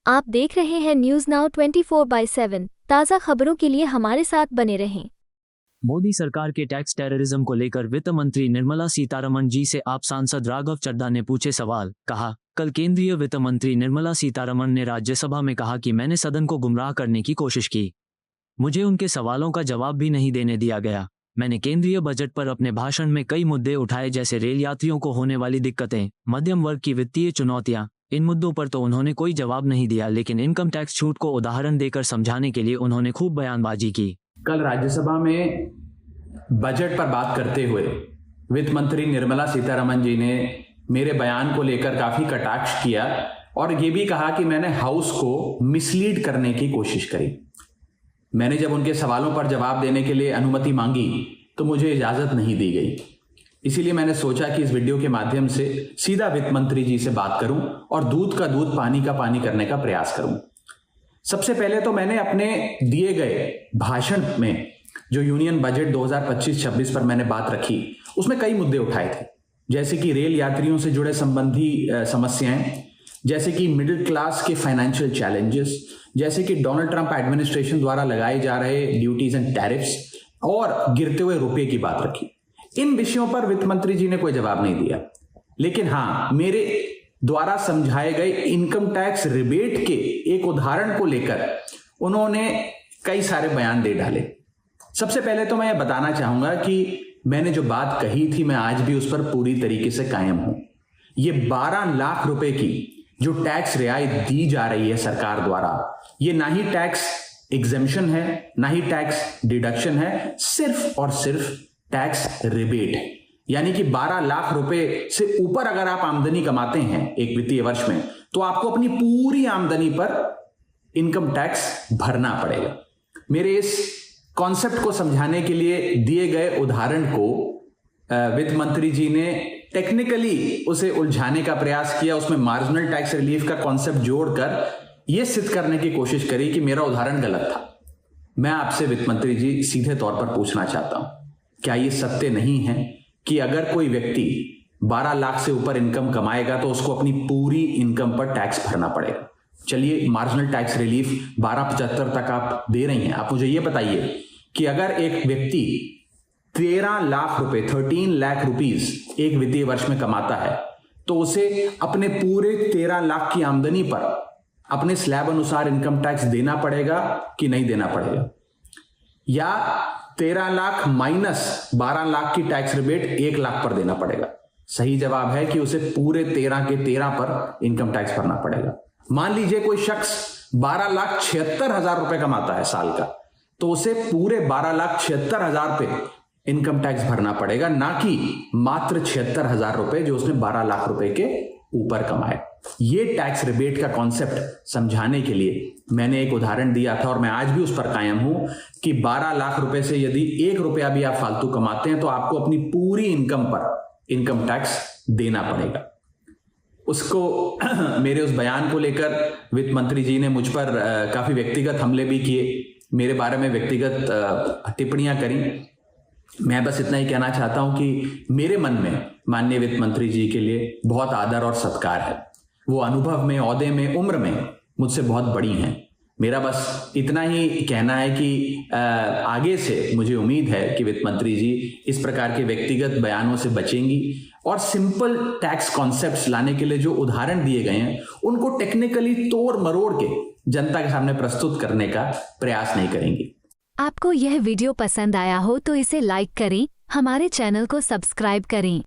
आप देख रहे हैं न्यूज नाउ 24/7 ताज़ा खबरों के लिए हमारे साथ बने रहें। मोदी सरकार के टैक्स टेररिज्म को लेकर वित्त मंत्री निर्मला सीतारमण जी से आप सांसद राघव चड्ढा ने पूछे सवाल। कहा, कल केंद्रीय वित्त मंत्री निर्मला सीतारमण ने राज्यसभा में कहा कि मैंने सदन को गुमराह करने की कोशिश की। मुझे उनके सवालों का जवाब भी नहीं देने दिया गया। मैंने केंद्रीय बजट पर अपने भाषण में कई मुद्दे उठाए, जैसे रेल यात्रियों को होने वाली दिक्कतें, मध्यम वर्ग की वित्तीय चुनौतियां। इन मुद्दों पर तो उन्होंने कोई जवाब नहीं दिया, लेकिन इनकम टैक्स छूट को उदाहरण देकर समझाने के लिए उन्होंने खूब बयानबाजी की। कल राज्यसभा में बजट पर बात करते हुए वित्त मंत्री निर्मला सीतारमण जी ने मेरे बयान को लेकर काफी कटाक्ष किया और ये भी कहा कि मैंने हाउस को मिसलीड करने की कोशिश करी। मैंने जब उनके सवालों पर जवाब देने के लिए अनुमति मांगी तो मुझे इजाजत नहीं दी गई। इसीलिए मैंने सोचा कि इस वीडियो के माध्यम से सीधा वित्त मंत्री जी से बात करूं और दूध का दूध पानी का पानी करने का प्रयास करूं। सबसे पहले तो मैंने अपने दिए गए भाषण में जो यूनियन बजट 2025-26 पर मैंने बात रखी, उसमें कई मुद्दे उठाए थे, जैसे कि रेल यात्रियों से जुड़े संबंधी समस्याएं, जैसे कि मिडिल क्लास के फाइनेंशियल चैलेंजेस, जैसे कि डोनाल्ड ट्रंप एडमिनिस्ट्रेशन द्वारा लगाए जा रहे ड्यूटीज एंड टैरिफ्स और गिरते हुए रुपए की बात रखी। इन विषयों पर वित्त मंत्री जी ने कोई जवाब नहीं दिया, लेकिन हाँ, मेरे द्वारा समझाए गए इनकम टैक्स रिबेट के एक उदाहरण को लेकर उन्होंने कई सारे बयान दे डाले। सबसे पहले तो मैं यह बताना चाहूंगा कि मैंने जो बात कही थी, मैं आज भी उस पर पूरी तरीके से कायम हूं। ये 12 लाख रुपए की जो टैक्स रियायत दी जा रही है सरकार द्वारा, ये ना ही टैक्स एग्जेम्पशन है, ना ही टैक्स डिडक्शन है, सिर्फ और सिर्फ टैक्स रिबेट है। यानी कि 12 लाख रुपए से ऊपर अगर आप आमदनी कमाते हैं एक वित्तीय वर्ष में, तो आपको अपनी पूरी आमदनी पर इनकम टैक्स भरना पड़ेगा। मेरे इस कॉन्सेप्ट को समझाने के लिए दिए गए उदाहरण को वित्त मंत्री जी ने टेक्निकली उसे उलझाने का प्रयास किया, उसमें मार्जिनल टैक्स रिलीफ का कॉन्सेप्ट जोड़कर यह सिद्ध करने की कोशिश करी कि मेरा उदाहरण गलत था। मैं आपसे वित्त मंत्री जी सीधे तौर पर पूछना चाहता हूं, क्या यह सत्य नहीं है कि अगर कोई व्यक्ति 12 लाख से ऊपर इनकम कमाएगा तो उसको अपनी पूरी इनकम पर टैक्स भरना पड़ेगा? चलिए, मार्जिनल टैक्स रिलीफ 1275 तक आप दे रही हैं। आप मुझे यह बताइए कि अगर एक व्यक्ति 13 लाख रुपए 13 लाख रुपीस एक वित्तीय वर्ष में कमाता है, तो उसे अपने पूरे 13 लाख की आमदनी पर अपने स्लैब अनुसार इनकम टैक्स देना पड़ेगा कि नहीं देना पड़ेगा? या 13 लाख माइनस 12 लाख की टैक्स रिबेट 1 लाख पर देना पड़ेगा? सही जवाब है कि उसे पूरे 13 के 13 पर इनकम टैक्स भरना पड़ेगा। मान लीजिए कोई शख्स 12,76,000 रुपए कमाता है साल का, तो उसे पूरे 12,76,000 पे इनकम टैक्स भरना पड़ेगा, ना कि मात्र 76,000 रुपए जो उसने 12 लाख रुपए के ऊपर कमाए। ये टैक्स रिबेट का कॉन्सेप्ट समझाने के लिए मैंने एक उदाहरण दिया था और मैं आज भी उस पर कायम हूं कि 12 लाख रुपए से यदि 1 रुपया भी आप फालतू कमाते हैं तो आपको अपनी पूरी इनकम पर इनकम टैक्स देना पड़ेगा। उसको मेरे उस बयान को लेकर वित्त मंत्री जी ने मुझ पर काफी व्यक्तिगत हमले भी किए, मेरे बारे में व्यक्तिगत टिप्पणियां करी। मैं बस इतना ही कहना चाहता हूं कि मेरे मन में माननीय वित्त मंत्री जी के लिए बहुत आदर और सत्कार है। वो अनुभव में, ओहदे में, उम्र में मुझसे बहुत बड़ी हैं। मेरा बस इतना ही कहना है कि आगे से मुझे उम्मीद है कि वित्त मंत्री जी इस प्रकार के व्यक्तिगत बयानों से बचेंगी और सिंपल टैक्स कॉन्सेप्ट्स लाने के लिए जो उदाहरण दिए गए हैं उनको टेक्निकली तोड़ मरोड़ के जनता के सामने प्रस्तुत करने का प्रयास नहीं करेंगी। आपको यह वीडियो पसंद आया हो तो इसे लाइक करें, हमारे चैनल को सब्सक्राइब करें।